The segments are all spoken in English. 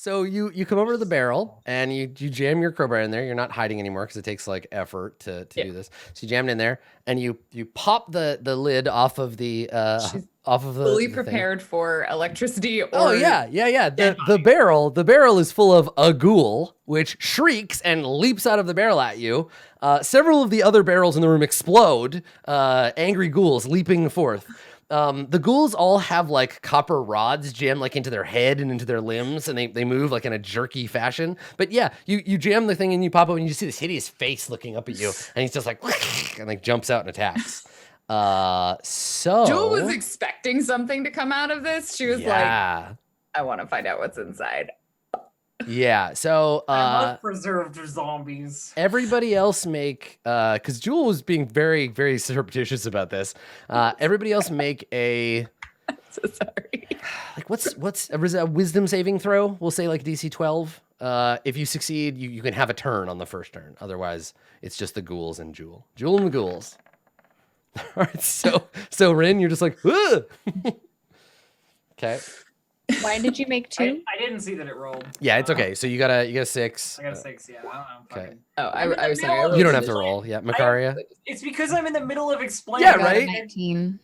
So you come over to the barrel and you jam your crowbar in there. You're not hiding anymore because it takes like effort to do this. So you jam it in there and you pop the lid off of the fully the prepared thing. for electricity. Oh yeah. The barrel is full of a ghoul which shrieks and leaps out of the barrel at you. Several of the other barrels in the room explode. Angry ghouls leaping forth. The ghouls all have like copper rods jammed like into their head and into their limbs, and they move like in a jerky fashion. But yeah, you jam the thing and you pop up and you see this hideous face looking up at you, and he's just like and like jumps out and attacks. So Jewel was expecting something to come out of this. She was like, I want to find out what's inside. Yeah, so I love preserved zombies. Everybody else make because Jewel was being very, very surreptitious about this. Everybody else make a I'm so sorry. Like what's a wisdom saving throw? We'll say like DC 12. If you succeed, you can have a turn on the first turn. Otherwise, it's just the ghouls and Jewel. Jewel and the ghouls. All right, so Rin, you're just like, okay. Why did you make 2? I didn't see that it rolled. Yeah, it's okay. So you got a 6. I got a 6. Yeah. I don't know. Okay. Oh, I was sorry. You don't have to roll. Yeah, Makaria. It's because I'm in the middle of explaining. Yeah, right. 19.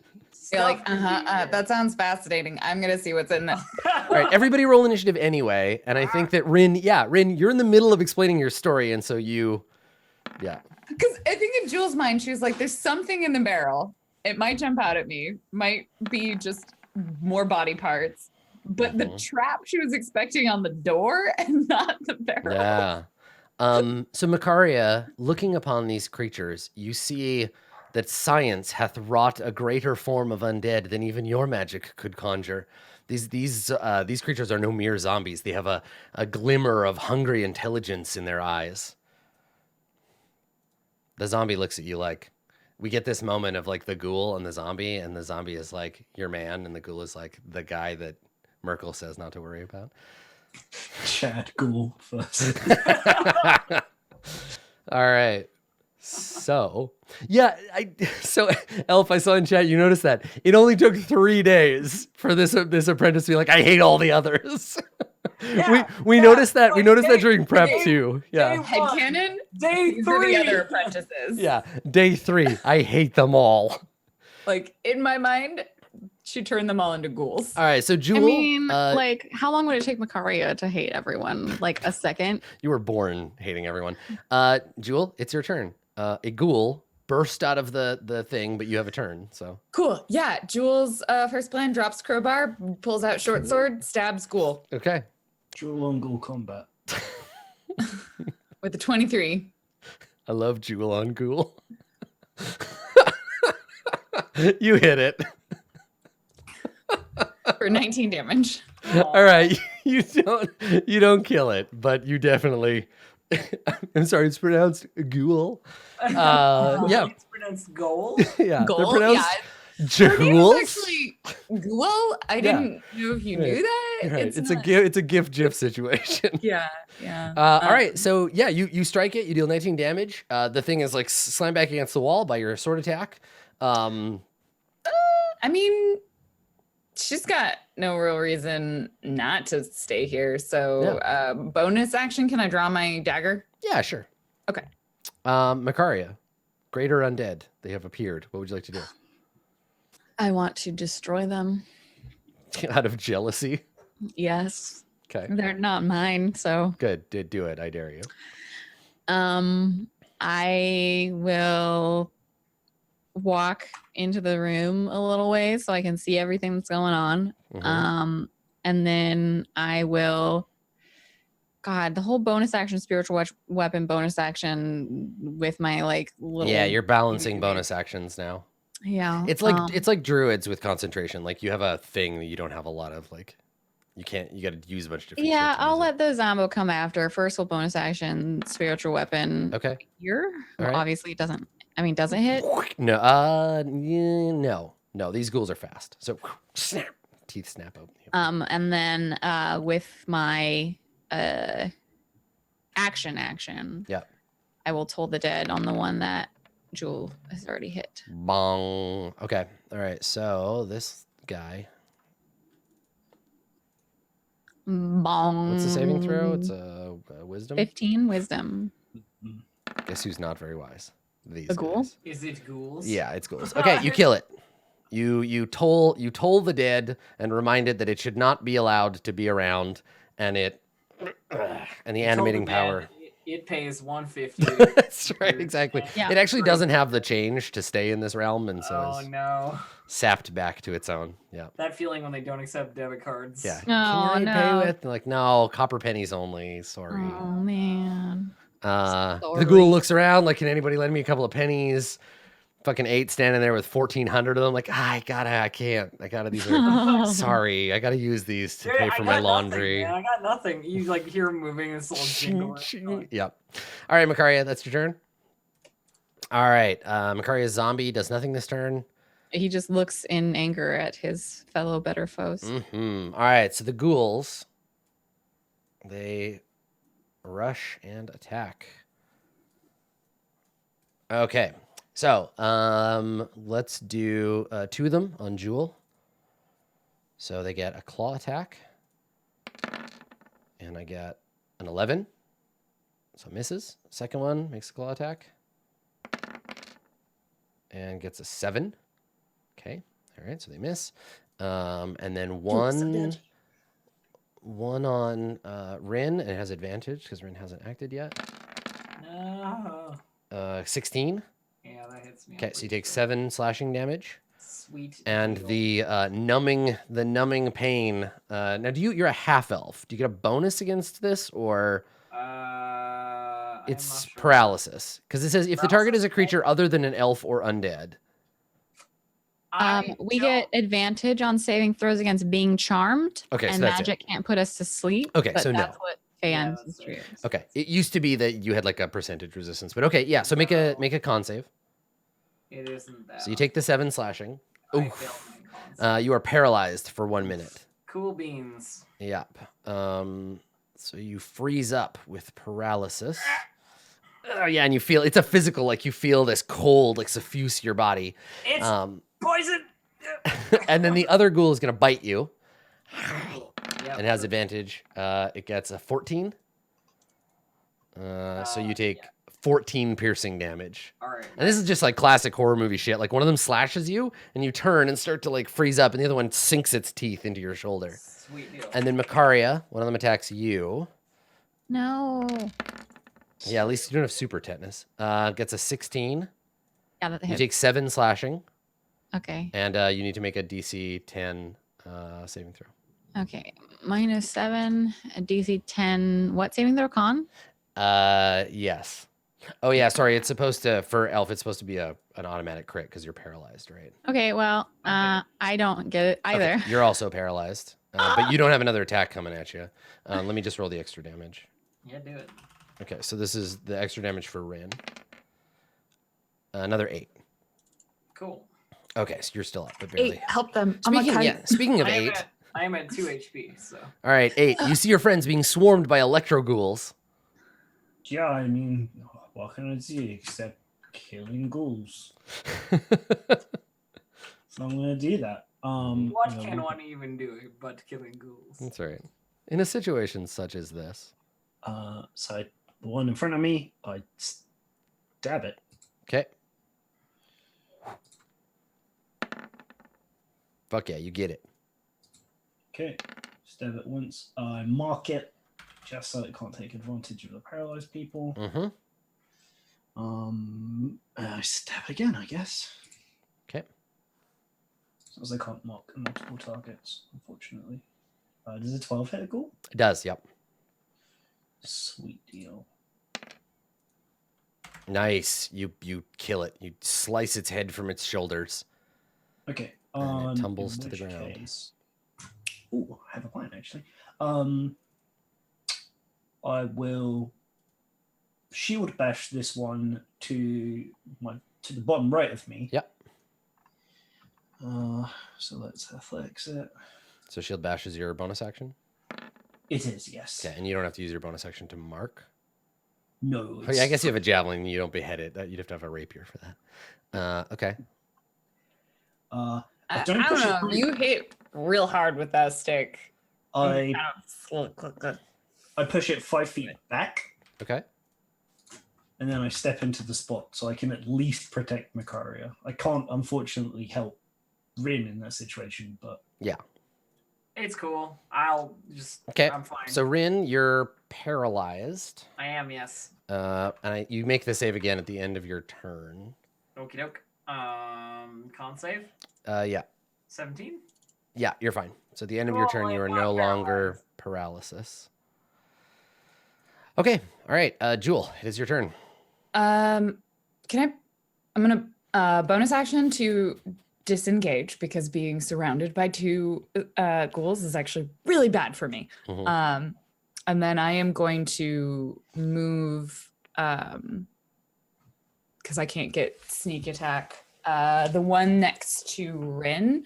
You're like, that sounds fascinating. I'm gonna see what's in there. All right, everybody roll initiative anyway. And I think that Rin, you're in the middle of explaining your story, and so Because I think in Jewel's mind, she was like, there's something in the barrel. It might jump out at me. Might be just more body parts. But the trap she was expecting on the door and not the barrel. Yeah. So Makaria, looking upon these creatures, you see that science hath wrought a greater form of undead than even your magic could conjure. These creatures are no mere zombies. They have a glimmer of hungry intelligence in their eyes. The zombie looks at you like, we get this moment of like the ghoul and the zombie is like your man, and the ghoul is like the guy that Merkel says not to worry about. Chad ghoul first. All right. So, Elf, I saw in chat, you noticed that it only took 3 days for this apprentice to be like, I hate all the others. Yeah, we noticed that. We noticed that during prep too. Yeah. Headcanon? Day These are 3. the other apprentices. Yeah. Day 3. I hate them all. Like, in my mind, she turned them all into ghouls. All right. So, Jewel. I mean, like, how long would it take Makaria to hate everyone? Like a second? You were born hating everyone. Jewel, it's your turn. A ghoul burst out of the thing, but you have a turn. So Cool. Yeah. Jewel's first plan, drops crowbar, pulls out short sword, stabs ghoul. okay. Jewel on ghoul combat. With a 23. I love Jewel on ghoul. You hit it. For 19 damage. All right. You don't kill it, but you definitely. I'm sorry, it's pronounced ghoul. Yeah. It's pronounced goal. Yeah. Ghoul? They're pronounced Her name is jewels. actually Ghoul. I didn't know if you knew that. Right. It's a gift GIF situation. Yeah. All right. So yeah, you strike it, you deal 19 damage. The thing is like slammed back against the wall by your sword attack. I mean, she's got no real reason not to stay here. So bonus action, can I draw my dagger? Yeah, sure. Okay. Makaria, greater undead. They have appeared. What would you like to do? I want to destroy them. Out of jealousy. Yes. Okay. They're not mine, so. Good. Do it. I dare you. I will walk into the room a little way so I can see everything that's going on. Mhm. And then I will, God, the whole bonus action, spiritual weapon bonus action with my like little. Yeah, you're balancing bonus actions now. Yeah. It's like druids with concentration. Like you have a thing that you don't have a lot of. Like you got to use a bunch of different. Yeah, shit to I'll use let the Zombo come after. First, will bonus action, spiritual weapon. Okay. Here, All right. obviously it doesn't. I mean, does it hit? No. No. These ghouls are fast. So snap, teeth snap open. And then with my action, Yeah. I will toll the dead on the one that Jewel has already hit. Bong. Okay. All right. So this guy. Bong. What's the saving throw? It's a wisdom. 15 wisdom. Guess who's not very wise? These A ghoul? guys. Is it ghouls? Yeah, it's ghouls. Okay, you kill it. You toll the dead and remind it that it should not be allowed to be around, and the animating power. It pays 150. That's right, exactly. Yeah. It actually doesn't have the change to stay in this realm, and so Oh is no. sapped back to its own. Yeah. That feeling when they don't accept debit cards. Yeah. Oh, Can I no. pay with? They're like, no, copper pennies only. Sorry. Oh man. The Sorry. ghoul looks around like, can anybody lend me a couple of pennies? Fucking 8 standing there with 1,400 of them. Like, I can't. These are, sorry. I gotta use these to Dude, pay I for got my nothing, laundry. man. I got nothing. You like hear him moving and this little jingle. Yep. All right, Makaria, that's your turn. All right. Makaria's zombie does nothing this turn. He just looks in anger at his fellow better foes. All right. So the ghouls, they rush and attack. Okay. So let's do 2 of them on Jewel. So they get a claw attack. And I get an 11. So misses. Second one makes a claw attack. And gets a 7. Okay. All right. So they miss. And then one on Rin, and it has advantage because Rin hasn't acted yet. No. 16. Yeah, that hits me. Okay, so you take 7 slashing damage. Sweet. And deal. the numbing pain. Now, you're a half elf? Do you get a bonus against this, or it's paralysis? Because it says if the target is a creature other than an elf or undead. We get advantage on saving throws against being charmed. Okay, so and that's magic can't put us to sleep. Okay, but so no. that's what Fey Yeah, ancestry is. Okay, it used to be that you had like a percentage resistance, but okay, yeah. So make a con save. It isn't that. So you take the 7 slashing. I Oof. failed my cons. You are paralyzed for 1 minute. Cool beans. Yep. So you freeze up with paralysis. Yeah, and you feel it's a physical, like you feel this cold like suffuse your body. It's poison. And then the other ghoul is gonna bite you. Yep. And has advantage. It gets a 14. So you take 14 piercing damage. All right. And this is just like classic horror movie shit. Like one of them slashes you and you turn and start to like freeze up, and the other one sinks its teeth into your shoulder. Sweet deal. And then Makaria, one of them attacks you. No. Yeah, at least you don't have super tetanus. Gets a 16. Yeah, that You hits. take 7 slashing, Okay. and you need to make a DC 10 saving throw. Okay. -7, a DC 10. What saving throw? Con? Yes. Oh yeah, sorry. It's supposed to, for elf, it's supposed to be an automatic crit because you're paralyzed, right? Okay, well, I don't get it either. Okay, you're also paralyzed, but you don't have another attack coming at you. Let me just roll the extra damage. Yeah, do it. Okay, so this is the extra damage for Rin. Another 8. Cool. Okay, so you're still up, but barely. Help them. Speaking of 8, I am at 2 HP, so. all right, 8. You see your friends being swarmed by electro ghouls. Yeah, I mean, what can I do except killing ghouls? So I'm gonna do that. What you know, can one even do but killing ghouls? That's right. In a situation such as this. So the one in front of me, I stab it. Okay. Fuck yeah, you get it. Okay, stab it once. I mark it just so it can't take advantage of the paralyzed people. Mm-hmm. I stab again, I guess. Okay. As I can't mark multiple targets, unfortunately. Does a 12 hit a ghoul? It does, yep. Sweet deal. Nice. You kill it. You slice its head from its shoulders. Okay. And it tumbles in to the which ground. case- Ooh, I have a plan actually. I will shield bash this one to the bottom right of me. Yep. So let's athletics it. So shield bash is your bonus action? It is, yes. Okay, and you don't have to use your bonus action to mark? No. Oh, yeah, I guess you have a javelin and you don't behead it. You'd have to have a rapier for that. Okay. I don't don't push it know. through. You hit real hard with that stick. I push it 5 feet back, Okay. and then I step into the spot so I can at least protect Makaria. I can't, unfortunately, help Rin in that situation, but It's cool. I'll just. Okay. I'm fine. So Rin, you're paralyzed. I am, yes. You make the save again at the end of your turn. Okie doke. Con save. Yeah. 17. Yeah, you're fine. So at the end of your turn, you are no longer paralysis. Okay. All right. Jewel, it is your turn. I'm gonna bonus action to disengage because being surrounded by 2 ghouls is actually really bad for me. Mhm. And then I am going to move because I can't get sneak attack. The one next to Rin.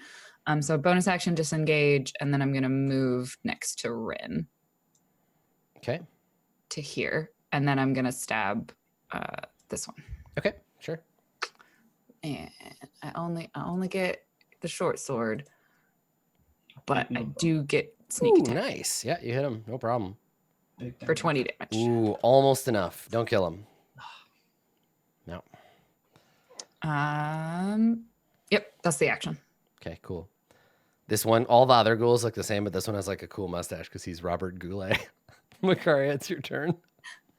So bonus action disengage, and then I'm gonna move next to Rin Okay. to here, and then I'm gonna stab this one. Okay. Sure. And I only get the short sword, but I do get sneak Ooh, attack nice. Yeah, you hit him. No problem. for 20 damage. Ooh, almost enough. Don't kill him. No. Yep, that's the action. Okay, cool. This one, all the other ghouls look the same, but this one has like a cool mustache because he's Robert Goulet. Makaria, it's your turn.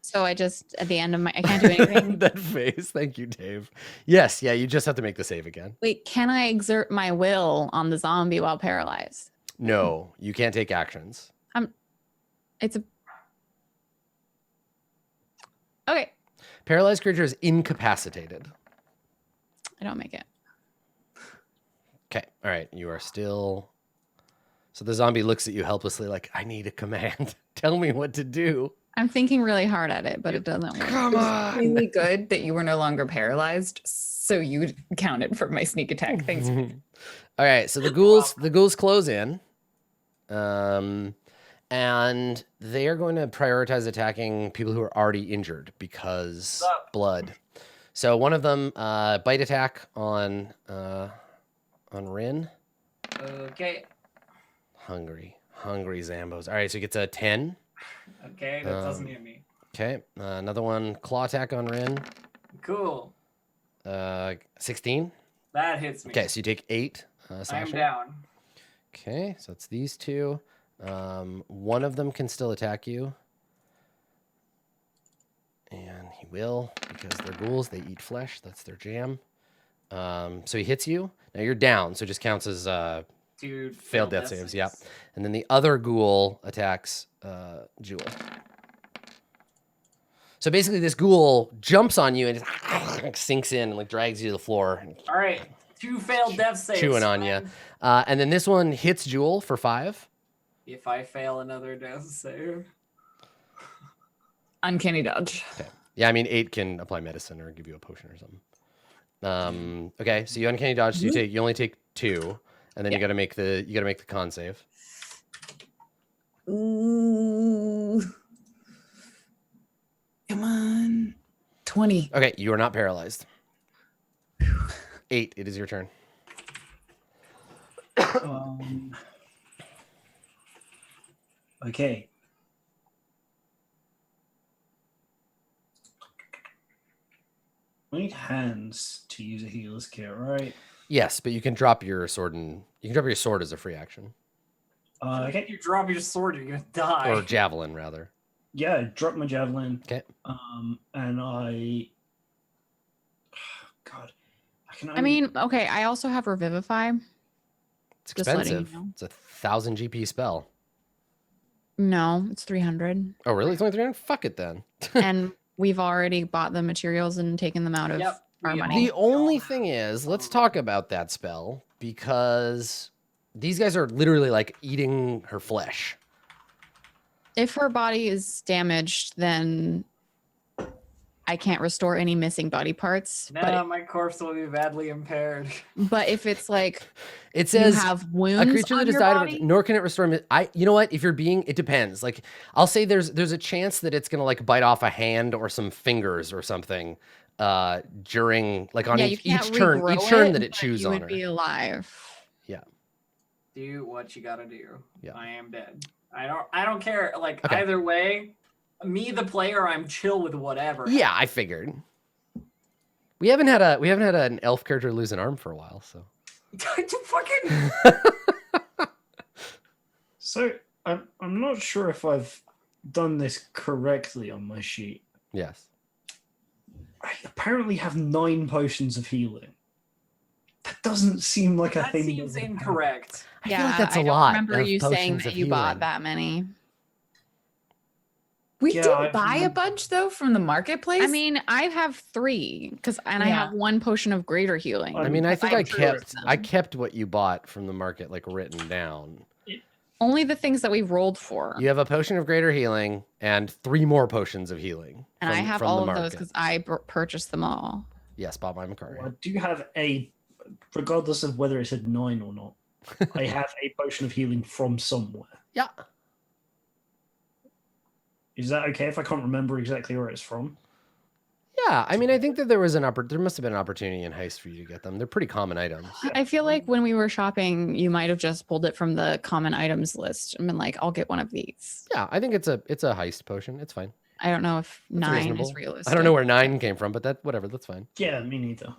So I just at the end of I can't do anything. That face. Thank you, Dave. Yes, yeah, you just have to make the save again. Wait, can I exert my will on the zombie while paralyzed? No, you can't take actions. It's a okay. Paralyzed creature is incapacitated. I don't make it. Okay, all right, you are still. So the zombie looks at you helplessly, like, I need a command. Tell me what to do. I'm thinking really hard at it, but it doesn't work. Come on. Really good that you were no longer paralyzed, so you counted for my sneak attack. Thanks. All right, so the ghouls close in, and they are going to prioritize attacking people who are already injured because blood. So one of them, bite attack on Rin. Okay. Hungry Zambos. All right, so he gets a 10. Okay, that doesn't hit me. Okay, another one, claw attack on Rin. Cool. 16. That hits me. Okay, so you take 8 I'm slashing. down. Okay, so it's these 2. One of them can still attack you. And he will, because they're ghouls, they eat flesh. That's their jam. So he hits you. Now you're down, so it just counts as Dude, failed death saves. Yeah. And then the other ghoul attacks Jewel. So basically this ghoul jumps on you and just sinks in and like drags you to the floor. All right. 2 failed death saves. Chewing on you. And then this one hits Jewel for 5. If I fail another death save. Uncanny dodge. Okay. Yeah, I mean 8 can apply medicine or give you a potion or something. Okay, so you uncanny dodge, so you only take 2, and then you gotta make the con save. Ooh. Come on. 20. Okay, you are not paralyzed. 8, it is your turn. Okay. I need hands to use a healer's kit, right? Yes, but you can drop your sword as a free action. Okay. If you drop your sword, you're gonna die. Or javelin, rather. Yeah, drop my javelin. Okay. And I. God, I mean, okay. I also have Revivify. It's Just letting you expensive. know. It's a 1,000 GP spell. No, it's 300. Oh, really? It's only 300? Fuck it then. And we've already bought the materials and taken them out of our money. The only thing is, let's talk about that spell because these guys are literally like eating her flesh. If her body is damaged, then I can't restore any missing body parts. No, my corpse will be badly impaired. But if it's like it says you have wounds, a creature on that has your died body, nor can it restore. You know what? If you're being, it depends. Like I'll say there's a chance that it's gonna like bite off a hand or some fingers or something during like on each turn that it chews on her. You would be alive. Yeah. Do what you gotta do. Yeah. I am dead. I don't care. Like Okay. either way, me the player, I'm chill with whatever. Yeah, I figured. We haven't had an elf character lose an arm for a while, so. Fucking. So I'm not sure if I've done this correctly on my sheet. Yes. I apparently have 9 potions of healing. That doesn't seem like a That thing. seems incorrect. I feel like that's a I don't lot. remember of you saying potions that of you bought healing. that many. We Yeah, did I buy a remember. bunch though from the marketplace. I mean, I have 3 and I Yeah. have 1 potion of greater healing. I I mean, I think I'm I sure of kept what you bought from the market like written down. Only the things that we rolled for. You have a potion of greater healing and 3 more potions of healing. And I from- have from all the of those market. because I purchased them all. Yes, bought by Macari. I do have regardless of whether it said 9 or not, I have a potion of healing from somewhere. Yeah. Is that okay if I can't remember exactly where it's from? Yeah, I mean, I think that there must have been an opportunity in Heist for you to get them. They're pretty common items. I feel like when we were shopping, you might have just pulled it from the common items list and been like, I'll get one of these. Yeah, I think it's a Heist potion. It's fine. I don't know if That's 9 reasonable. is realistic. I don't know where 9 came from, but that's fine. Yeah, me neither.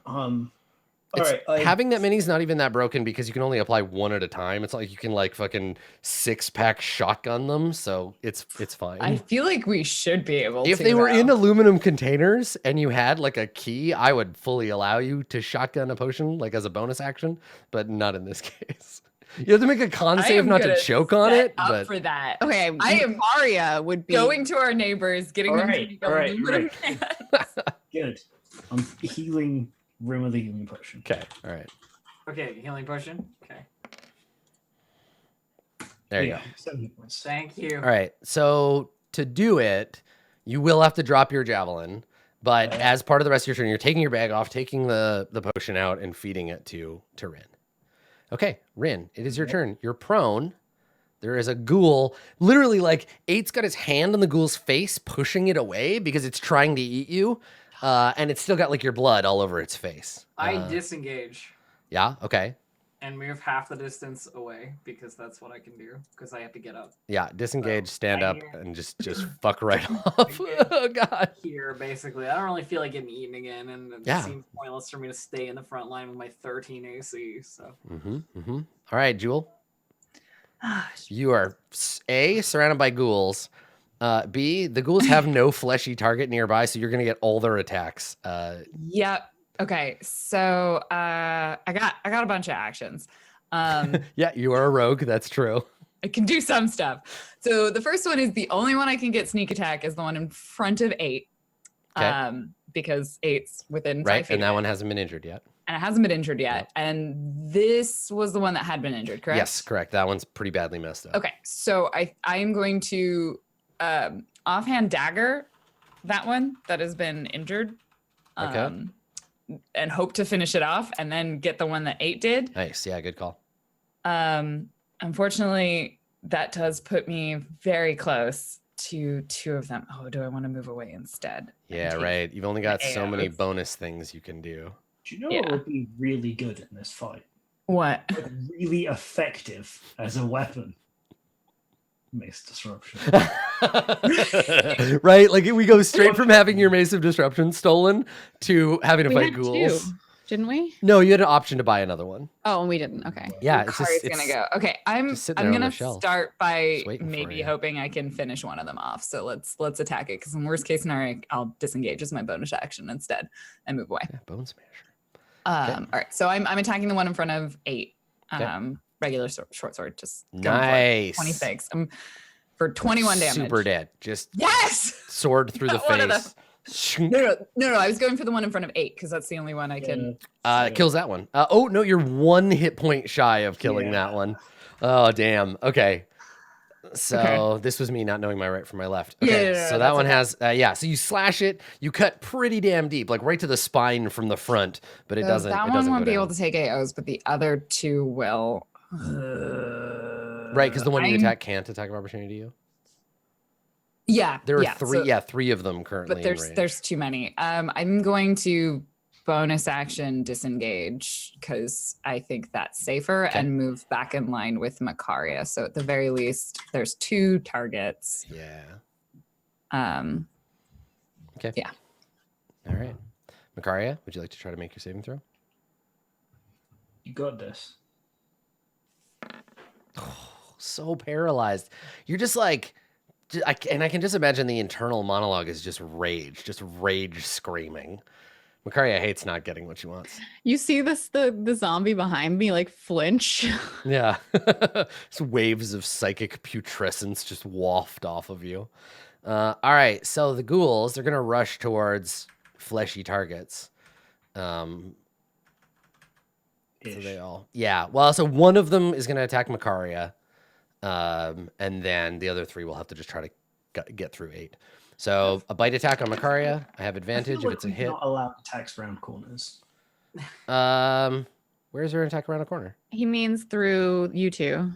It's- All right, having that many is not even that broken because you can only apply 1 at a time. It's not like you can like fucking 6-pack shotgun them, so it's fine. I feel like we should be able to. If they were though. in aluminum containers and you had like a key, I would fully allow you to shotgun a potion like as a bonus action, but not in this case. You have to make a con I save am not to gonna choke on set it, up but for that. Okay, I am Aria would be Going to our neighbors, getting them to Alright, make alright, aluminum right. cans. good. I'm healing Room of the Healing Potion. okay, all right. Okay, healing potion. Okay. There you go. 7 points. Thank you. All right. So to do it, you will have to drop your javelin, but Okay. as part of the rest of your turn, you're taking your bag off, taking the potion out, and feeding it to Rin. Okay, Rin, it is your turn. You're prone. There is a ghoul. Literally, like 8's got his hand on the ghoul's face, pushing it away because it's trying to eat you, and it's still got like your blood all over its face. I disengage Yeah. Okay. and move half the distance away because that's what I can do because I have to get up Yeah. Disengage. Stand I up, hear- and just fuck right off. Oh God. here. Basically, I don't really feel like getting eaten again, and it Yeah. seems pointless for me to stay in the front line with my 13 AC. So All right, Jewel. You are A, surrounded by ghouls. B, the ghouls have no fleshy target nearby, so you're gonna get all their attacks. Yep. Okay. So I got a bunch of actions. Yeah, you are a rogue. That's true. I can do some stuff. So the first one is the only one I can get sneak attack is the one in front of 8. Okay. Because 8's within 5 Right, feet and of that it, one hasn't been injured yet. and it hasn't been injured yet. Yep. And this was the one that had been injured, correct? Yes, correct. That one's pretty badly messed up. Okay. So I am going to offhand dagger that one that has been injured. Okay. And hope to finish it off and then get the one that 8 did. Nice. Yeah, good call. Unfortunately, that does put me very close to 2 of them. Oh, do I want to move away instead? and Yeah, take- right. You've only got so many AOs. bonus things you can do. Do you know Yeah. what would be really good in this fight? What? Like, really effective as a weapon? Mace Disruption. Right? Like we go straight from having your Mace of Disruption stolen to having to We fight had ghouls. 2, didn't we? No, you had an option to buy another one. Oh, and we didn't. Okay. Yeah, it's just Kari's it's, gonna go. Okay, I'm just sitting there on gonna the shelf, start by just waiting for maybe you. hoping I can finish one of them off. So let's attack it because in worst case scenario, I'll disengage as my bonus action instead and move away. Yeah, Bone Smasher. All right, so I'm attacking the one in front of 8. Okay. Regular short sword, just going for Nice. it. 26. For 21 damage. Super dead. Just Yes. sword through the Got one of face. Shunk. No. I was going for the one in front of 8 because that's the only one I can. Kills that one. Oh no, you're 1 hit point shy of killing that one. Oh damn. Okay. So this was me not knowing my right from my left. Okay. Yeah, So that one has So you slash it. You cut pretty damn deep, like right to the spine from the front, but it So doesn't. That it one doesn't won't go be able down. to take AOs, but the other 2 will. Right, because the one you I'm- attack can't attack of opportunity to you. Yeah. There are yeah, 3. so- Three of them currently. but in range. there's too many. I'm going to bonus action disengage because I think that's safer Okay. and move back in line with Macaria. So at the very least, there's 2 targets. Yeah. Okay. Yeah. All right. Macaria, would you like to try to make your saving throw? You got this. So paralyzed. You're just like, and I can just imagine the internal monologue is just rage screaming. Macaria hates not getting what she wants. You see this the zombie behind me like flinch. Yeah. Just waves of psychic putrescence just waft off of you. All right. So the ghouls, they're going to rush towards fleshy targets. So they all, yeah. Well, so one of them is going to attack Macaria. And then the other 3 will have to just try to get through 8. So a bite attack on Macaria. I have advantage if it's a hit. Not allowed attacks around corners. Where's her attack around a corner? He means through you 2.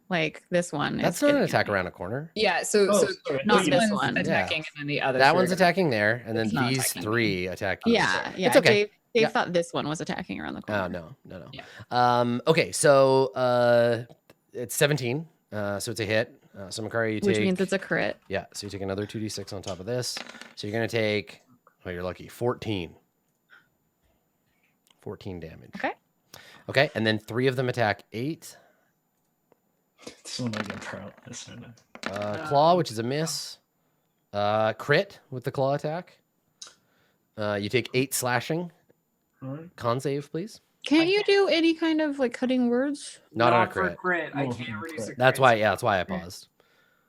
Like this one. That's not an attack around a corner. Yeah. So sorry. Not this this one's one. attacking, and then the other. That 3 one's are- attacking there, and then It's not these attacking 3 attack you. Yeah, yeah. It's okay. Dave Yeah. thought this one was attacking around the corner. Oh, no. Yeah. Okay, so it's 17. So it's a hit. So Macaria, you take... Which means it's a crit. Yeah, so you take another 2d6 on top of this. So you're going to take, oh, you're lucky, 14. 14 damage. Okay. Okay, and then 3 of them attack 8. This one I get paralyzed. I know. Claw, which is a miss. Crit with the claw attack. You take 8 slashing. All right. Con save, please. Can't you do any kind of like cutting words? Not on a for crit. crit. I Not can't for reduce a crit. That's why, yeah, that's why I paused.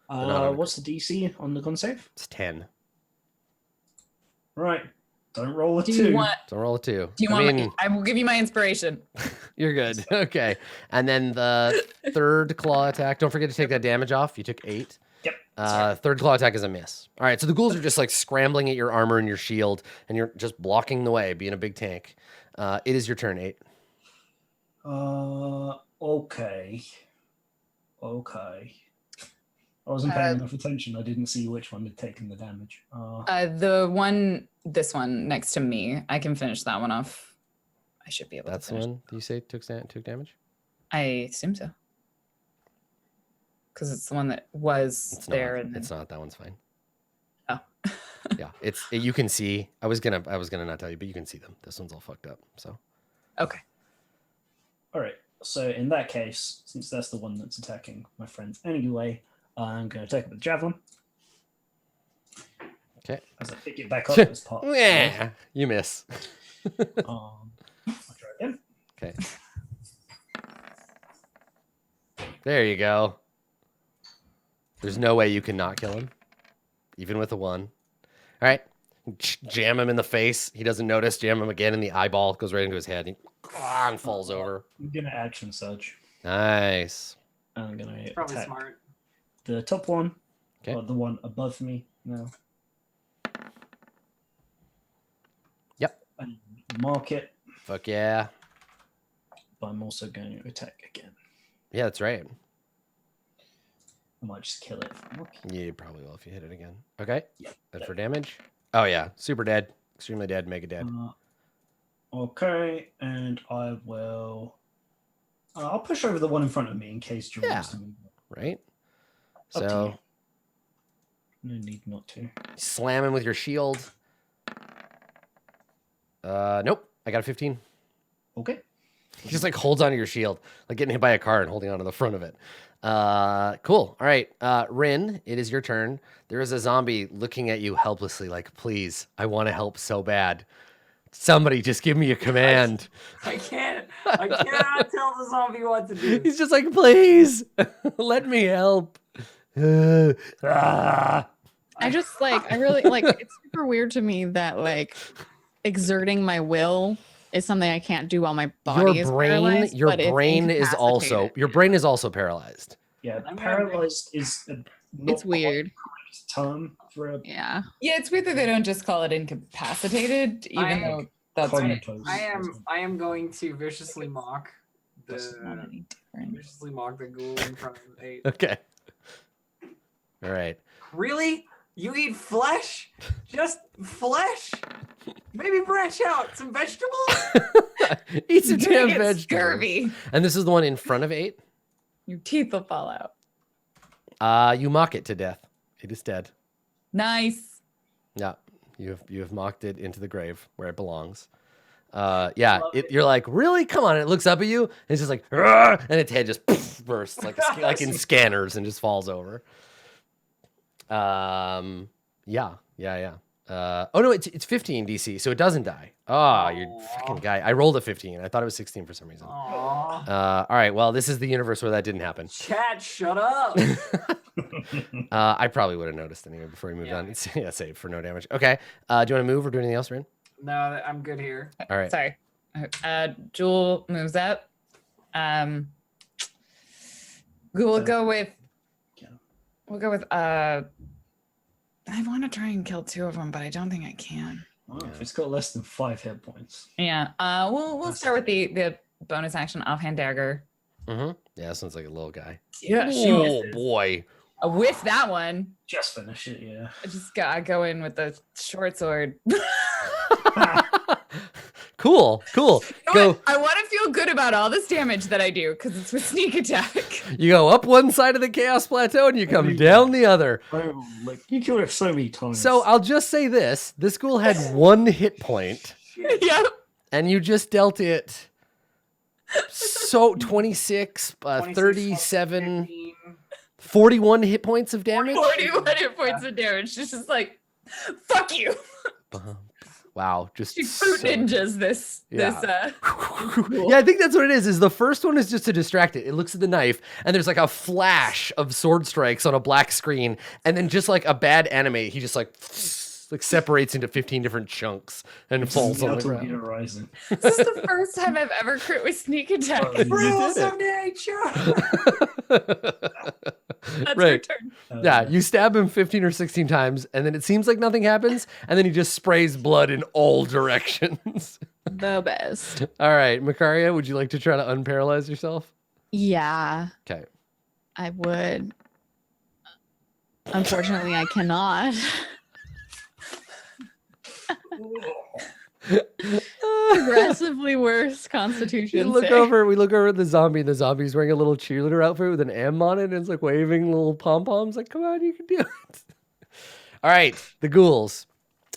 not on a What's the DC on the con save? It's 10. Right. Don't roll a Do 2. you want? Don't roll a 2. Do you want? I will give you my inspiration. You're good. Okay. And then the 3rd claw attack. Don't forget to take that damage off. You took 8. Yep. 3rd claw attack is a miss. All right. So the ghouls are just like scrambling at your armor and your shield, and you're just blocking the way, being a big tank. It is your turn, 8. Okay. I wasn't paying enough attention. I didn't see which one had taken the damage. This one next to me. I can finish that one off. I should be able That's to the finish. one you say took damage? I assume so. Because it's the one that was It's there. not. And It's not. That one's fine. Oh. Yeah. You can see. I was gonna not tell you, but you can see them. This one's all fucked up. So. Okay. All right. So in that case, since that's the one that's attacking my friends anyway, I'm going to take it with the javelin. Okay. As I pick it back up as part. Yeah. You miss. I'll try again. Okay. There you go. There's no way you can not kill him, even with a 1. All right. Jam him in the face. He doesn't notice. Jam him again in the eyeball. Goes right into his head. And falls over. I'm going to action surge. Nice. I'm going to Probably attack smart. the top one. Okay. Or the one above me now. Yep. And mark it. Fuck yeah. But I'm also going to attack again. Yeah, that's right. I might just kill it. If I'm lucky. Yeah, you probably will if you hit it again. Okay. Yeah. And for damage? Oh, yeah. Super dead. Extremely dead. Mega dead. Okay, and I will. I'll push over the one in front of me in case Drew wants to move. Right? Up to So, No need not to. slam him with your shield. Nope. I got a 15. Okay. He just like holds onto your shield, like getting hit by a car and holding onto the front of it. Cool. All right. Rin, it is your turn. There is a zombie looking at you helplessly, like, please, I want to help so bad. Somebody just give me a command. I cannot tell the zombie what to do. He's just like, please, let me help. Ah. I just like, I really like, it's super weird to me that like exerting my will is something I can't do while my body is paralyzed. Your but it's brain is also paralyzed. Yeah, I'm paralyzed is not It's weird. quite the term for a Yeah. Yeah, it's weird that they don't just call it incapacitated, even though that's comatose. I am going to viciously mock not the any different. ghoul in front of 8. Okay. All right. Really? You eat flesh? Just flesh? Maybe branch out some vegetables. Eat some You're damn gonna get vegetables. scurvy. And this is the one in front of 8. Your teeth will fall out. You mock it to death. It is dead. Nice. Yeah, you have mocked it into the grave where it belongs. Love it. You're like, really? Come on! It looks up at you, and it's just like, "Argh!" And its head just bursts like in Scanners and just falls over. Yeah. Oh no, it's 15 DC, so it doesn't die. Oh, you fucking guy! I rolled a 15. I thought it was 16 for some reason. Aw. All right, well, this is the universe where that didn't happen. Chat, shut up. I probably would have noticed anyway before we moved on. It's, yeah, save for no damage. Okay. Do you want to move or do anything else, Rin? No, I'm good here. All right. Sorry. Jewel moves up. We'll go with. We'll go with. I want to try and kill 2 of them, but I don't think I can. Oh, if it's got less than 5 hit points. Yeah. We'll start with the bonus action offhand dagger. Mm-hmm. Yeah, this one's like a little guy. Yeah. Oh boy. With that one, Just finish it, yeah. I just gotta go in with the short sword. Cool. You know Go. what? I want to feel good about all this damage that I do because it's with sneak attack. You go up one side of the chaos plateau and you come down the other. Oh, like, you killed it so many times. So I'll just say this: this ghoul had 1 hit point, Yep. and you just dealt it. So 26, 26 37, 15. 41 hit points of damage. 41 hit points of damage. Just like, fuck you. Wow, just She fruit so- ninjas this. Yeah, I think that's what it is. Is the first one is just to distract it. It looks at the knife, and there's like a flash of sword strikes on a black screen, and then just like a bad anime, he just like separates into 15 different chunks and falls on the ground. Horizon. This is the first time I've ever crit with sneak attack. Oh, you Rules did of nature. That's Right. your turn. Yeah, you stab him 15 or 16 times, and then it seems like nothing happens, and then he just sprays blood in all directions. The best. All right, Makaria, would you like to try to unparalyze yourself? Yeah, Okay. I would. Unfortunately, I cannot. Progressively worse constitution. We look save. over at the zombie. The zombie's wearing a little cheerleader outfit with an M on it, and it's like waving little pom-poms. Like, come on, you can do it. All right, the ghouls.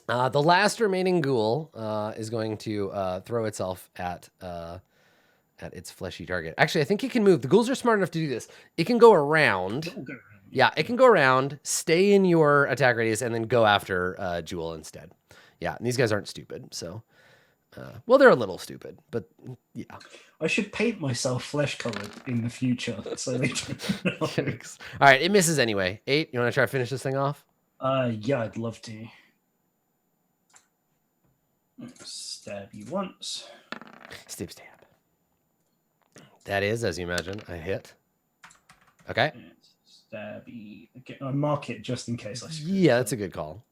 The last remaining ghoul is going to throw itself at its fleshy target. Actually, I think it can move. The ghouls are smart enough to do this. It can go around. Yeah, it can go around, stay in your attack radius, and then go after Jewel instead. Yeah, and these guys aren't stupid, so... well, they're a little stupid, but yeah. I should paint myself flesh colored in the future so they don't know. Yikes. All right, it misses anyway. 8, you want to try to finish this thing off? Yeah, I'd love to. Stab you once. Stab. That is, as you imagine, a hit. Okay. And stabby. Okay, I mark it just in case I screw Yeah, it that's a up. good call.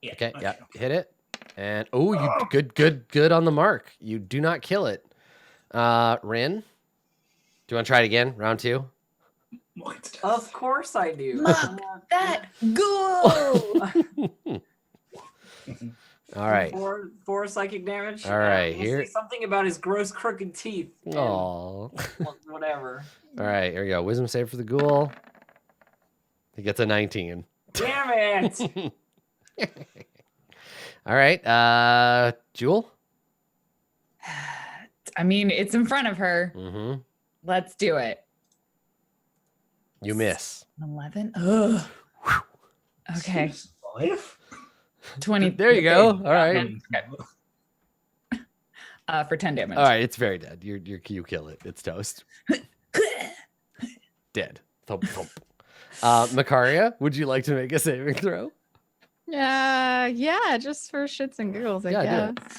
Yeah, Okay, yeah, hit it. And, oh, you good on the mark. You do not kill it. Rin, do you want to try it again? Round 2? Mark it to death. Of course I do. That ghoul. All right. Four psychic damage. All right, We'll here- say something about his gross crooked teeth. and Oh. whatever. All right, here we go. Wisdom save for the ghoul. He gets a 19. Damn it. All right, Jewel. I mean, it's in front of her. Mm-hmm. Let's do it. You miss. 11. Ugh. Okay. Survive? 20. There you go. All right. For 10 damage. All right, it's very dead. You kill it. It's toast. Dead. Thump, thump. Makaria, would you like to make a saving throw? Yeah, just for shits and giggles, I Yeah, do guess.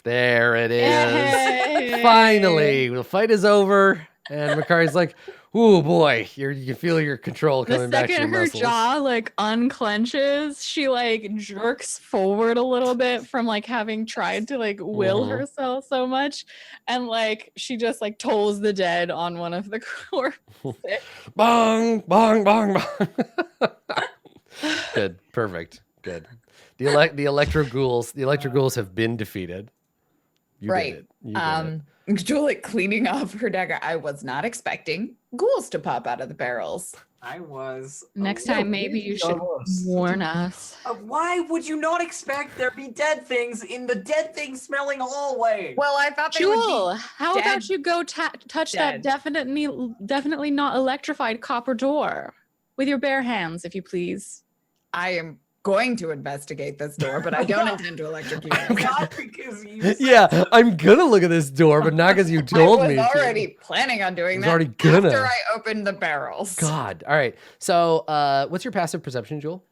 There it is. Yay. Finally, the fight is over, and Makari's like, "Ooh, boy, you can feel your control The coming back to your second her muscles." jaw like unclenches, she like jerks forward a little bit from like having tried to like will Mhm. herself so much, and like she just like tolls the dead on one of the corpses. Bong, bong, bong, bong. Perfect. Good. The electro ghouls have been defeated. You Right. did it. You did it. Jewel like cleaning off her dagger. I was not expecting ghouls to pop out of the barrels. I was. Next a time, little- maybe you I should was. warn us. Why would you not expect there be dead things in the dead thing smelling hallway? Well, I thought they would Jewel, how dead- about you go touch that dead. definitely not electrified copper door with your bare hands, if you please. I am going to investigate this door, but I don't intend to electrocute it. Not because you said Yeah, I'm gonna look at this door, but not because you told I me. was to. already planning on doing was that already gonna. after I opened the barrels. God. All right. So, what's your passive perception, Jewel?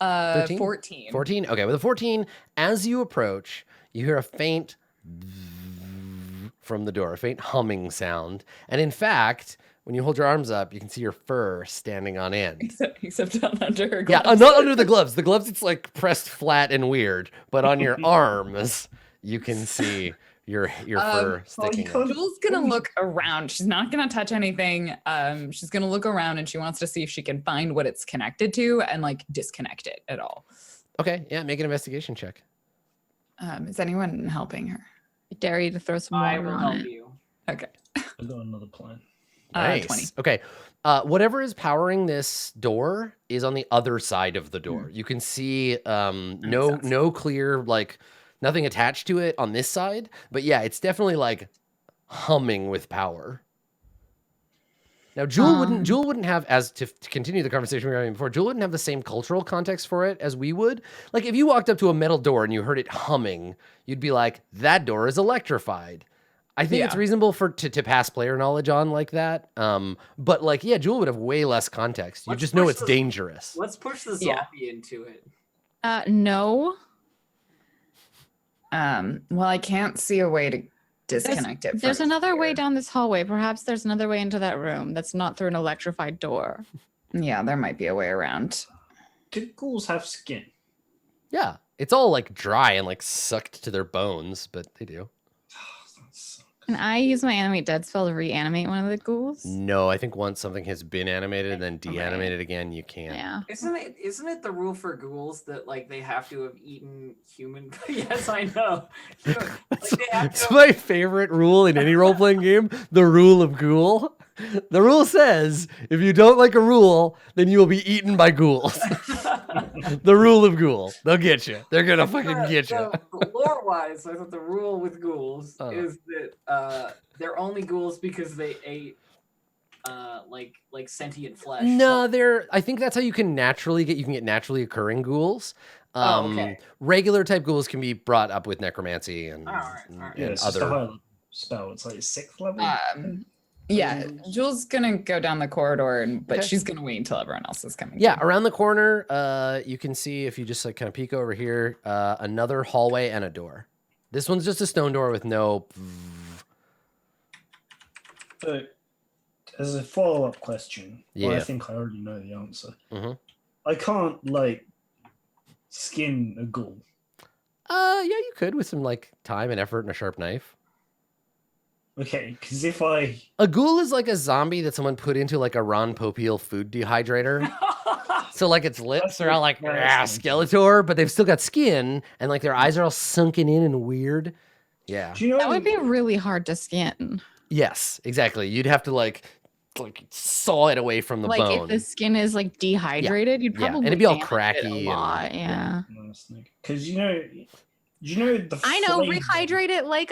13? 14. 14. Okay, with a 14, as you approach, you hear a faint from the door, a faint humming sound, and in fact, when you hold your arms up, you can see your fur standing on end. Except down under her Yeah, gloves. not under the gloves. The gloves, it's like pressed flat and weird, but on your arms, you can see your fur sticking out. Jewel's gonna look around. She's not gonna touch anything. She's gonna look around and she wants to see if she can find what it's connected to and like disconnect it at all. Okay, yeah, make an investigation check. Is anyone helping her? I dare you to throw some I water will on help it. you. Okay. I've got another plan. Nice. 20. Okay. Whatever is powering this door is on the other side of the door. You can see no clear, like nothing attached to it on this side. But yeah, it's definitely like humming with power. Now, Jewel wouldn't have, as to continue the conversation we were having before, Jewel wouldn't have the same cultural context for it as we would. Like if you walked up to a metal door and you heard it humming, you'd be like, that door is electrified. I think it's reasonable to pass player knowledge on like that. But like, yeah, Jewel would have way less context. You Let's just know push it's the- dangerous. Let's push the Yeah. zombie into it. No. Well, I can't see a way to disconnect it. There's from another way here. down this hallway. Perhaps there's another way into that room that's not through an electrified door. Yeah, there might be a way around. Do ghouls have skin? Yeah, it's all like dry and like sucked to their bones, but they do. Can I use my animate dead spell to reanimate one of the ghouls? No, I think once something has been animated and then de-animated again, you can't. Yeah. Isn't it the rule for ghouls that like they have to have eaten human? Yes, I know. Like, they have It's to my favorite rule in any role-playing game, the rule of ghoul. The rule says, if you don't like a rule, then you will be eaten by ghouls. The rule of ghoul. They'll get you. They're gonna fucking get you. Lore-wise, I thought the rule with ghouls Oh. is that they're only ghouls because they ate like sentient flesh. No, I think that's how you can get naturally occurring ghouls. Okay. Regular type ghouls can be brought up with necromancy and, Alright. Yeah, and it's just a other. high level spell. It's like 6th level. Yeah, Jewel's gonna go down the corridor, but Okay. she's gonna wait until everyone else is coming. Yeah, through. around the corner, you can see if you just like kind of peek over here, another hallway and a door. This one's just a stone door with no. But as a follow-up question, well, I Yeah. think I already know the answer. Mhm. I can't like skin a ghoul. Yeah, you could with some like time and effort and a sharp knife. Okay, because if I A ghoul is like a zombie that someone put into like a Ron Popeil food dehydrator. So like its lips are all like Skeletor, but they've still got skin and like their eyes are all sunken in and weird. Yeah. do you know That would be really hard to skin. Yes, exactly. You'd have to like saw it away from the Like bone. if the skin is like dehydrated, you'd Yeah, and probably it'd be all damage it cracky a and- lot. Yeah. because you know the I know, flame- rehydrate it like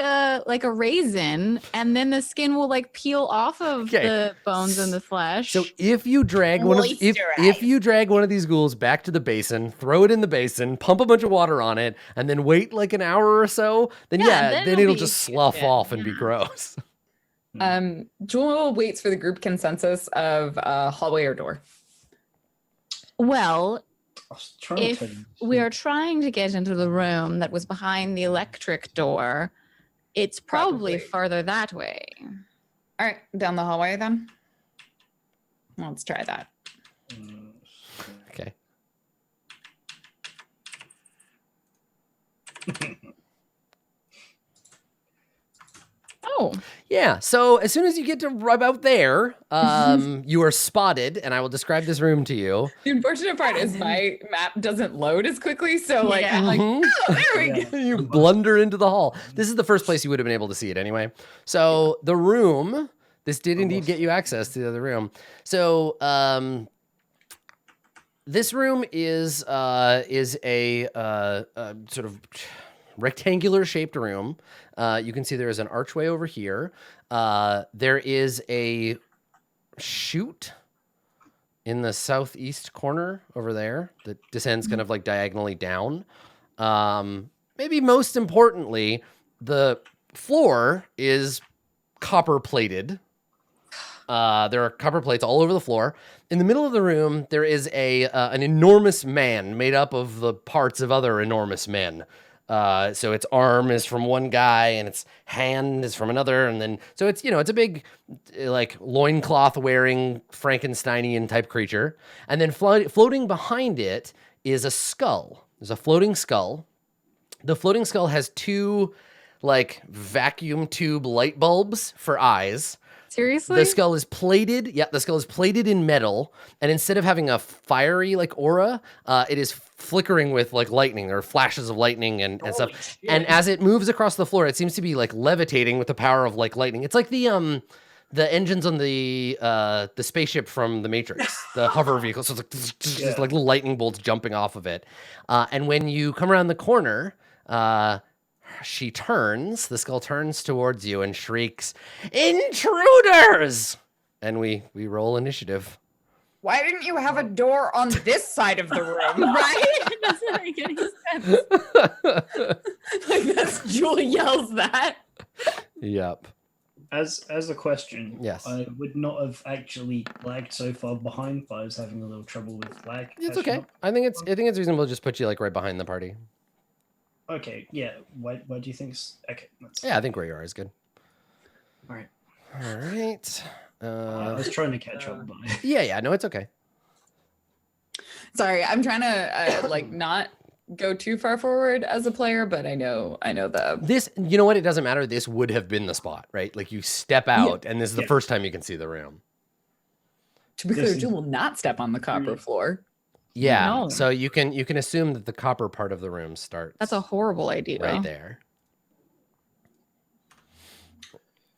a raisin, and then the skin will like peel off of Okay. the bones and the flesh. So if you drag one of if Moisturize. you drag one of these ghouls back to the basin, throw it in the basin, pump a bunch of water on it, and then wait like an hour or so, then then then it'll it'll be just slough good, off and be yeah. gross. Jewel waits for the group consensus of hallway or door. well, I was trying to if tell you this. we are trying to get into the room that was behind the electric door, it's probably Probably. farther that way. All right, down the hallway then. Let's try that. Okay. Oh, Yeah, so as soon as you get to about there, you are spotted, and I will describe this room to you. The unfortunate part is my map doesn't load as quickly, so like Yeah. I'm like, Mhm. oh, there we go. You blunder into the hall. This is the first place you would have been able to see it anyway. So the room, this did indeed get you access to the other room. So this room is a sort of rectangular shaped room. You can see there is an archway over here. There is a chute in the southeast corner over there that descends kind of like diagonally down. Maybe most importantly, the floor is copper plated. There are copper plates all over the floor. In the middle of the room, there is an enormous man made up of the parts of other enormous men. So its arm is from one guy and its hand is from another. And then, so it's, you know, it's a big, like, loincloth wearing Frankensteinian type creature. And then floating behind it is a skull. There's a floating skull. The floating skull has two, like, vacuum tube light bulbs for eyes. Seriously? The skull is plated. Yeah, the skull is plated in metal, and instead of having a fiery like aura, it is flickering with like lightning or flashes of lightning and stuff. Shit. And as it moves across the floor, it seems to be like levitating with the power of like lightning. It's like the engines on the spaceship from the Matrix, the hover vehicle. So it's like just like little lightning bolts jumping off of it. And when you come around the corner, she turns, the skull turns towards you and shrieks, "Intruders!" And we roll initiative. Why didn't you have a door on this side of the room? Right? It doesn't make any sense. Like that's Jewel yells that. Yep. As a question, Yes. I would not have actually lagged so far behind, but I was having a little trouble with lag. It's catching okay. up. I think it's reasonable to just put you like right behind the party. Okay, yeah. Why do you think? Okay, that's, Yeah, I think where you are is good. All right. All right. I was trying to catch up, but Yeah, no, it's okay. Sorry, I'm trying to like not go too far forward as a player, but I know the This, you know what? It doesn't matter. This would have been the spot, right? Like you step out, and this is the first time you can see the room. to be clear, Jewel will not step on the copper floor. Yeah. No. So you can assume that the copper part of the room starts. That's a horrible idea. right there.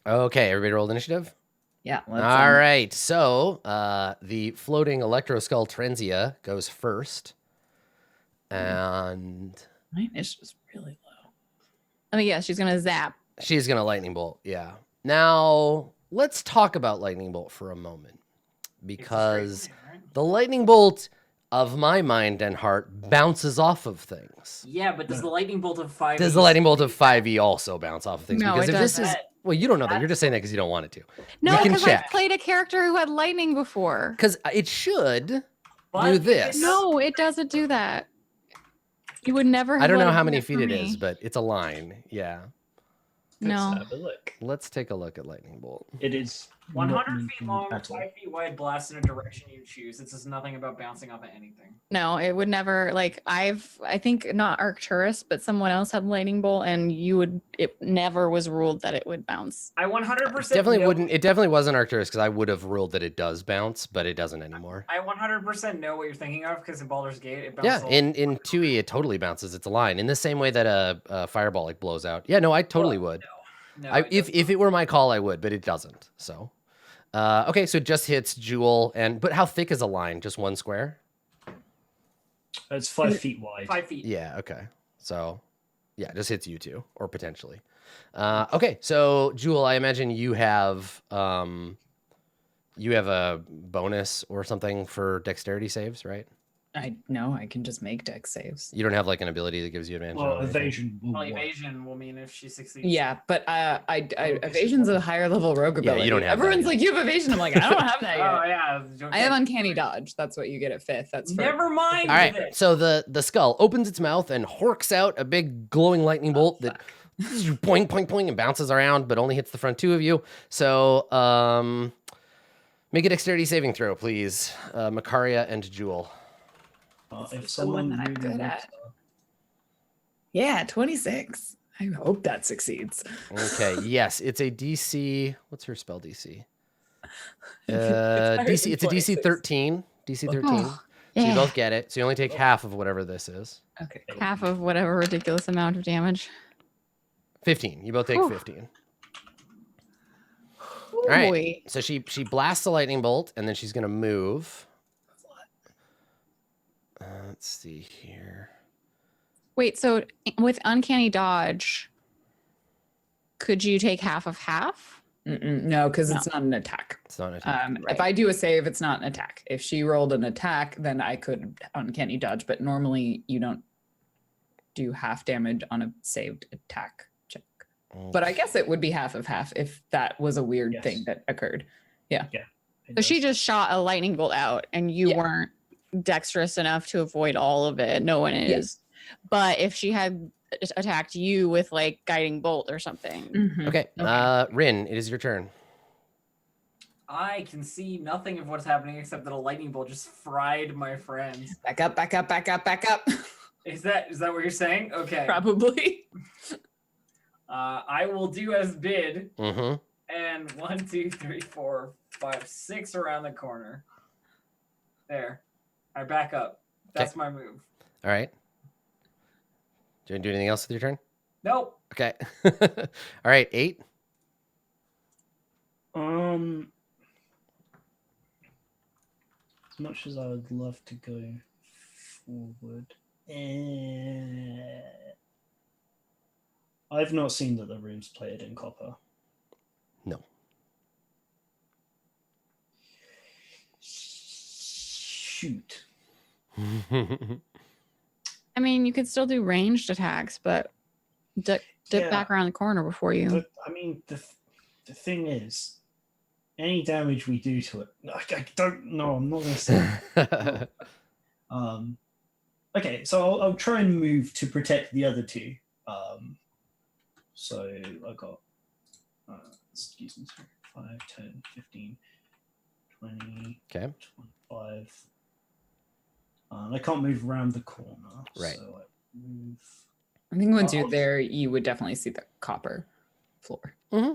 Okay, everybody rolled initiative. Yeah. All right. So the floating electro skull Trenzia goes first, and Mine is just really low. I mean, yeah, she's gonna zap. she's gonna lightning bolt. Yeah. Now let's talk about lightning bolt for a moment, because the lightning bolt of my mind and heart bounces off of things. Yeah, but does the lightning bolt of 5? Does the lightning bolt of 5e also bounce off of things? No, because it if this is, doesn't. well, you don't know that. You're just saying that because you don't want it to. No, We can because check. I've played a character who had lightning before. Because it should But do this. No, it doesn't do that. You would never. I have don't know let it how do many that feet for it me. is, but it's a line. Yeah. No. let's have a look. Let's take a look at lightning bolt. It is 100 not feet mentioned long, at all. 5 feet wide, blast in a direction you choose. It says nothing about bouncing off of anything. No, it would never. Like I think not Arcturus, but someone else had lightning bolt, and it never was ruled that it would bounce. I 100% Definitely know, wouldn't. It definitely wasn't Arcturus because I would have ruled that it does bounce, but it doesn't anymore. I 100% know what you're thinking of because in Baldur's Gate it Yeah, bounces. in 2e it totally bounces. It's a line in the same way that a fireball like blows out. Yeah, no, I totally would. No, If it were my call, I would, but it doesn't. So, okay, so it just hits Jewel, but how thick is a line? Just one square? It's 5 feet wide. 5 feet. Yeah. Okay. So, yeah, it just hits you two, or potentially. Okay, so Jewel, I imagine you have a bonus or something for dexterity saves, right? I can just make dex saves. You don't have like an ability that gives you advantage. Well, on anything? evasion. will Well, work. evasion will mean if she succeeds. Yeah, but evasion's a higher level rogue ability. Yeah, you don't have that Everyone's yet. like, you have evasion. I'm like, I don't have that yet. Oh yeah. I have uncanny dodge. That's what you get at 5th. That's for Never mind. All right, it. so the skull opens its mouth and horks out a big glowing lightning bolt that boing, boing, boing, and bounces around, but only hits the front two of you. So, make a dexterity saving throw, please, Makaria and Jewel. If the one someone that I'm really good wants at. Yeah, 26. I hope that succeeds. Okay, yes, it's a DC. What's her spell DC? higher DC. than It's a DC 26. 13. DC 13. Oh, So you yeah. both get it. So you only take half of whatever this is. Okay, cool. Half of whatever ridiculous amount of damage. 15. You both take Whew. 15. Ooh, All right. boy. So she blasts a lightning bolt, and then she's gonna move. Let's see here. Wait, so with uncanny dodge, could you take half of half? No, because it's not an attack. It's not an attack. If I do a save, it's not an attack. If she rolled an attack, then I could uncanny dodge. But normally, you don't do half damage on a saved attack check. But I guess it would be half of half if that was a weird Yes. thing that occurred. Yeah. So she just shot a lightning bolt out, and you Yeah. weren't dexterous enough to avoid all of it. No one is. Yes. But if she had attacked you with like guiding bolt or something, Mhm. Okay. Rin, it is your turn. I can see nothing of what's happening except that a lightning bolt just fried my friends. Back up, back up, back up, back up. Is that what you're saying? Okay. Probably. I will do as bid, Mm-hmm. and 1, 2, 3, 4, 5, 6 around the corner. There. I back up. That's my move. All right. Do you want to do anything else with your turn? Nope. Okay. All right. 8. As much as I would love to go forward, I've not seen that the room's plated in copper. No. Shoot. I mean, you could still do ranged attacks, but dip back around the corner before you. The thing is, any damage we do to it, I don't know. I'm not going to say. Okay, so I'll try and move to protect the other two. So I got, excuse me, 5, 10, 15, 20, Okay. 25. I can't move around the corner. Right. So I move. I think once you're there, you would definitely see the copper floor. Mm-hmm.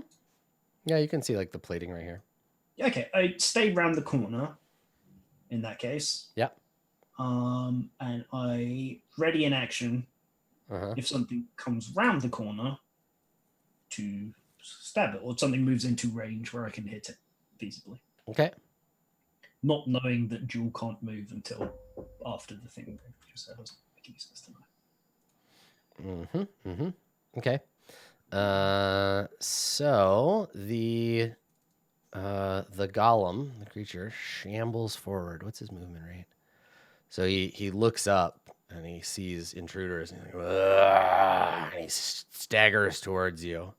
Yeah, you can see like the plating right here. Okay, I stay round the corner in that case. Yeah. And I ready in action Uh-huh. if something comes round the corner to stab it, or something moves into range where I can hit it feasibly. Okay. Not knowing that Jewel can't move until after the thing just said, I was making sense to know. Mm-hmm. Mm-hmm. Okay. So the golem, the creature, shambles forward. What's his movement rate? So he looks up and he sees intruders and he's like, "Ugh," and he staggers towards you.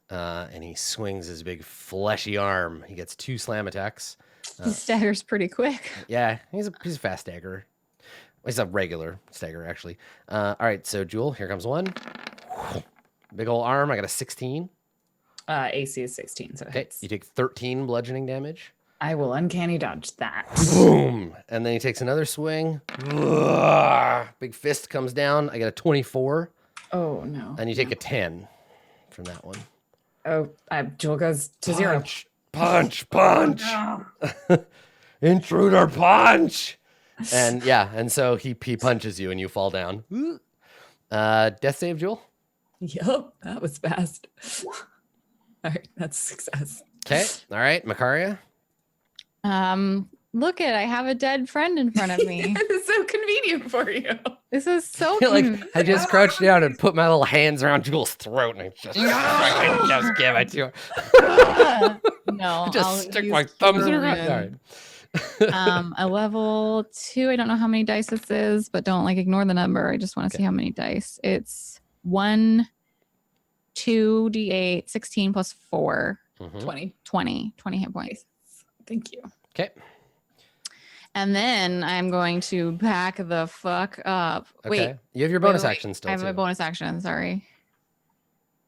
And he swings his big fleshy arm. He gets 2 slam attacks. He staggers pretty quick. Yeah, he's a fast stagger. He's a regular stagger, actually. All right, so Jewel, here comes one. Big old arm. I got a 16. AC is 16, so it Okay, hits. you take 13 bludgeoning damage. I will uncanny dodge that. Boom! And then he takes another swing. Ugh. Big fist comes down. I got a 24. Oh no. And you take a 10 from that one. Oh, Jewel goes to 0. Punch! No. Intruder punch! And yeah, and so he punches you and you fall down. Death save, Jewel? Yup, that was fast. All right, that's a success. Okay. All right, Makaria. Look I have a dead friend in front of me. It's so convenient for you. This is so I just crouched down and put my little hands around Jewel's throat and I just give it to her. No, Just I'll stick use my thumbs in her Ruin. mouth. A level 2. I don't know how many dice this is, but don't ignore the number. I just want to see how many dice. It's 1, 2 d8, 16 plus 4, 20. 20 hit points. Thank you. Okay. And then I'm going to back the fuck up. Okay. Wait, You have your bonus wait. action still. I have too. a bonus action. Sorry.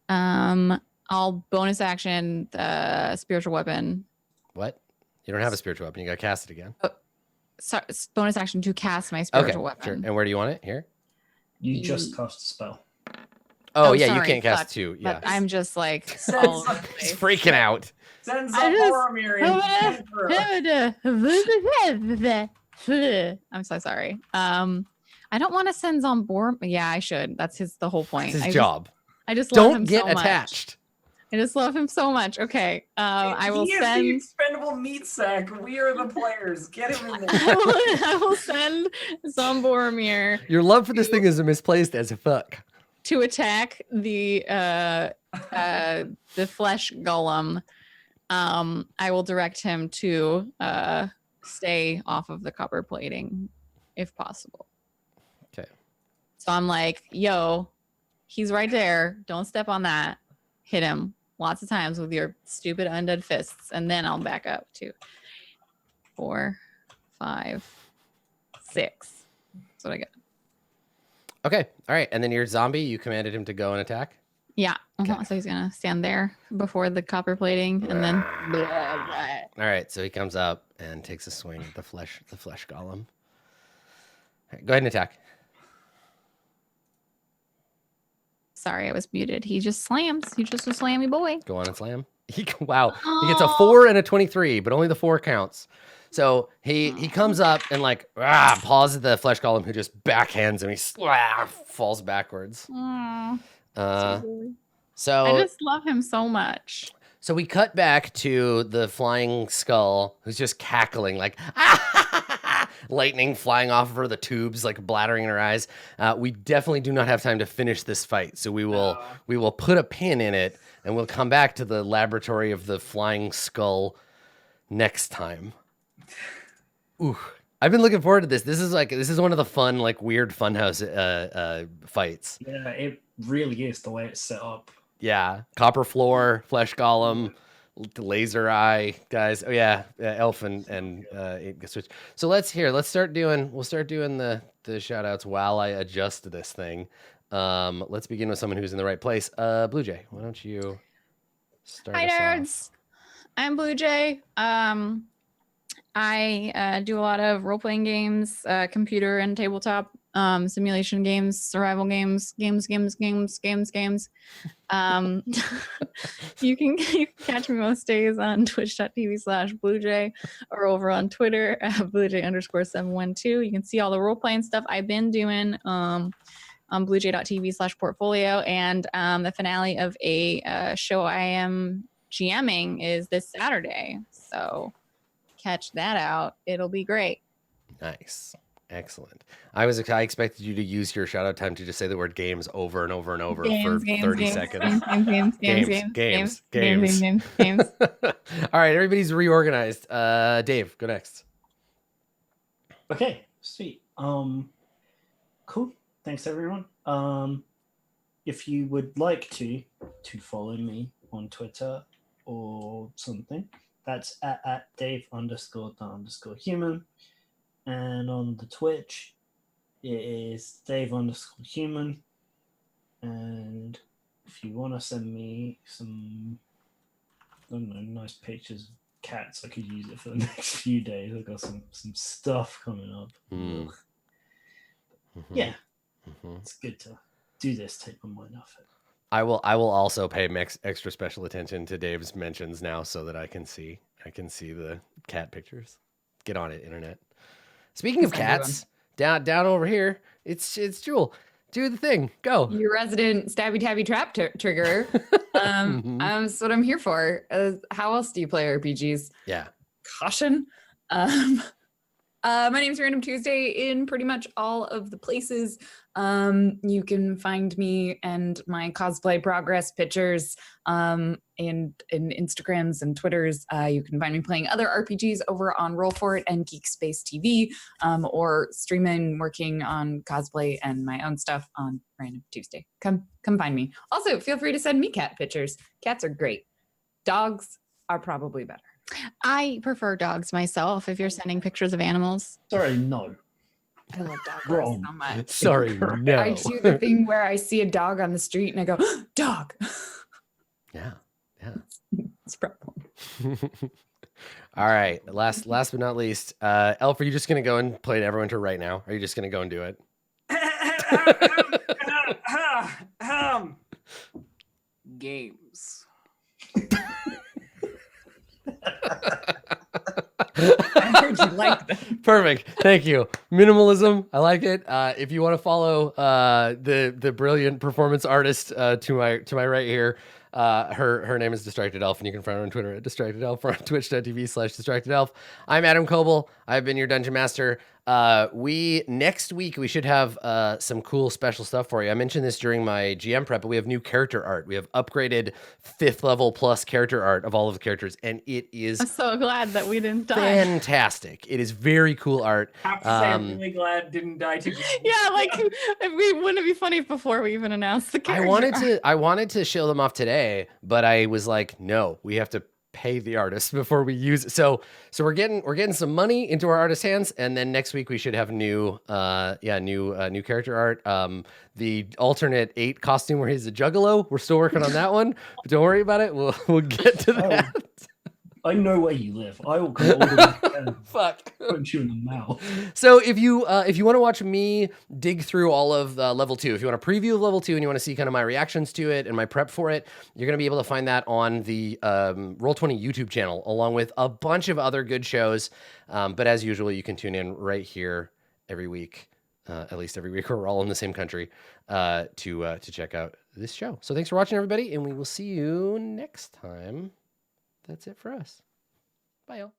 I'll bonus action the spiritual weapon. What? You don't have a spiritual weapon. You got to cast it again. Sorry, bonus action to cast my spiritual Okay. weapon. Sure. And where do you want it? Here? You just cast a spell. Oh, yeah, sorry, you can't cast fuck. 2. Yeah. But I'm just like Send all over some- the He's place. freaking out. Send I some just- Boromir in. I'm so sorry. I don't want to send Zombor. Yeah, I should. That's the whole point. It's his job. I just love Don't him get so much. attached. I just love him so much. Okay. I will He is the send. expendable meat sack. We are the players. Get him in there. I will send Zomboromir Your love for this thing is misplaced as a fuck. to attack the flesh golem. I will direct him to stay off of the copper plating if possible. Okay. So I'm like, yo, he's right there. Don't step on that. Hit him lots of times with your stupid undead fists, and then I'll back up to 4, 5, 6. That's what I got. Okay. All right. And then your zombie, you commanded him to go and attack? Yeah. Okay. So he's gonna stand there before the copper plating, and then All right. So he comes up and takes a swing at the flesh golem. All right, go ahead and attack. sorry, I was muted. He just slams. He's just a slammy boy. Go on and slam. Wow. He gets a 4 and a 23, but only the 4 counts. So he comes up and like paws at the flesh golem, who just backhands him. He falls backwards. Aw, So I just love him so much. So we cut back to the flying skull, who's just cackling like lightning flying off of her, the tubes like blattering in her eyes. We definitely do not have time to finish this fight, so we will put a pin in it, and we'll come back to the laboratory of the flying skull next time. Ooh, I've been looking forward to this. This is one of the fun, like weird funhouse fights. Yeah, it really is the way it's set up. Yeah, copper floor, flesh golem, laser eye guys. Oh yeah, elf and switch. So we'll start doing the shout outs while I adjust this thing. Let's begin with someone who's in the right place. Blue Jay, why don't you start Hi us off? nerds. I'm Blue Jay. I do a lot of role-playing games, computer and tabletop, simulation games, survival games. You can catch me most days on twitch.tv/bluejay or over on Twitter at bluejay_712. You can see all the role-playing stuff I've been doing on bluejay.tv/portfolio. And the finale of a show I am GMing is this Saturday. So catch that out. It'll be great. Nice. Excellent. I expected you to use your shout out time to just say the word games over and over and over for 30 seconds. Games. All right, everybody's reorganized. Dave, go next. Okay, sweet. Cool. Thanks everyone. If you would like to follow me on Twitter or something, that's at Dave_the_human. And on the Twitch, it is Dave_human. And if you want to send me some, I don't know, nice pictures of cats, I could use it for the next few days. I've got some stuff coming up. Mm. Yeah, it's good to do this, take my mind off it. I will also pay extra special attention to Dave's mentions now, so that I can see the cat pictures. Get on it, internet. Speaking of cats, down over here, it's Jewel. Do the thing. Go. Your resident stabby tabby trap trigger. That's what I'm here for. How else do you play RPGs? Yeah. Caution. My name's Random Tuesday in pretty much all of the places. You can find me and my cosplay progress pictures in Instagrams and Twitters. You can find me playing other RPGs over on Roll20 and Geek Space TV, or streaming, working on cosplay and my own stuff on Random Tuesday. Come find me. Also, feel free to send me cat pictures. Cats are great. Dogs are probably better. I prefer dogs myself if you're sending pictures of animals. Sorry, no. I love dogs Wrong. so much. Sorry, no. I do the thing where I see a dog on the street and I go, dog. Yeah. It's a problem. All right. Last but not least, Elf, are you just gonna go and play Neverwinter right now? Are you just gonna go and do it? Games. I heard you like them. Perfect. Thank you. Minimalism. I like it. If you want to follow the brilliant performance artist to my right here, her name is Distracted Elf, and you can find her on Twitter at Distracted Elf or on twitch.tv/Distracted Elf. I'm Adam Coble. I've been your dungeon master. Next week we should have some cool special stuff for you. I mentioned this during my GM prep, but we have new character art. We have upgraded 5th level plus character art of all of the characters, and it is I'm so glad that we didn't die. fantastic. It is very cool art. I have to say, I'm really glad didn't die too. Yeah, like wouldn't it be funny if before we even announced the character? I wanted to show them off today, but I was like, no, we have to pay the artist before we use it. So we're getting some money into our artist hands, and then next week we should have new character art. The alternate 8 costume where he's a juggalo, we're still working on that one, but don't worry about it. We'll get to that. I know where you live. I will come all the way down. Fuck. Punch you in the mouth. So if you want to watch me dig through all of level 2, if you want a preview of level 2 and you want to see kind of my reactions to it and my prep for it, you're going to be able to find that on the Roll20 YouTube channel, along with a bunch of other good shows. But as usual, you can tune in right here every week, at least every week, we're all in the same country, to check out this show. So thanks for watching, everybody, and we will see you next time. That's it for us. Bye, y'all.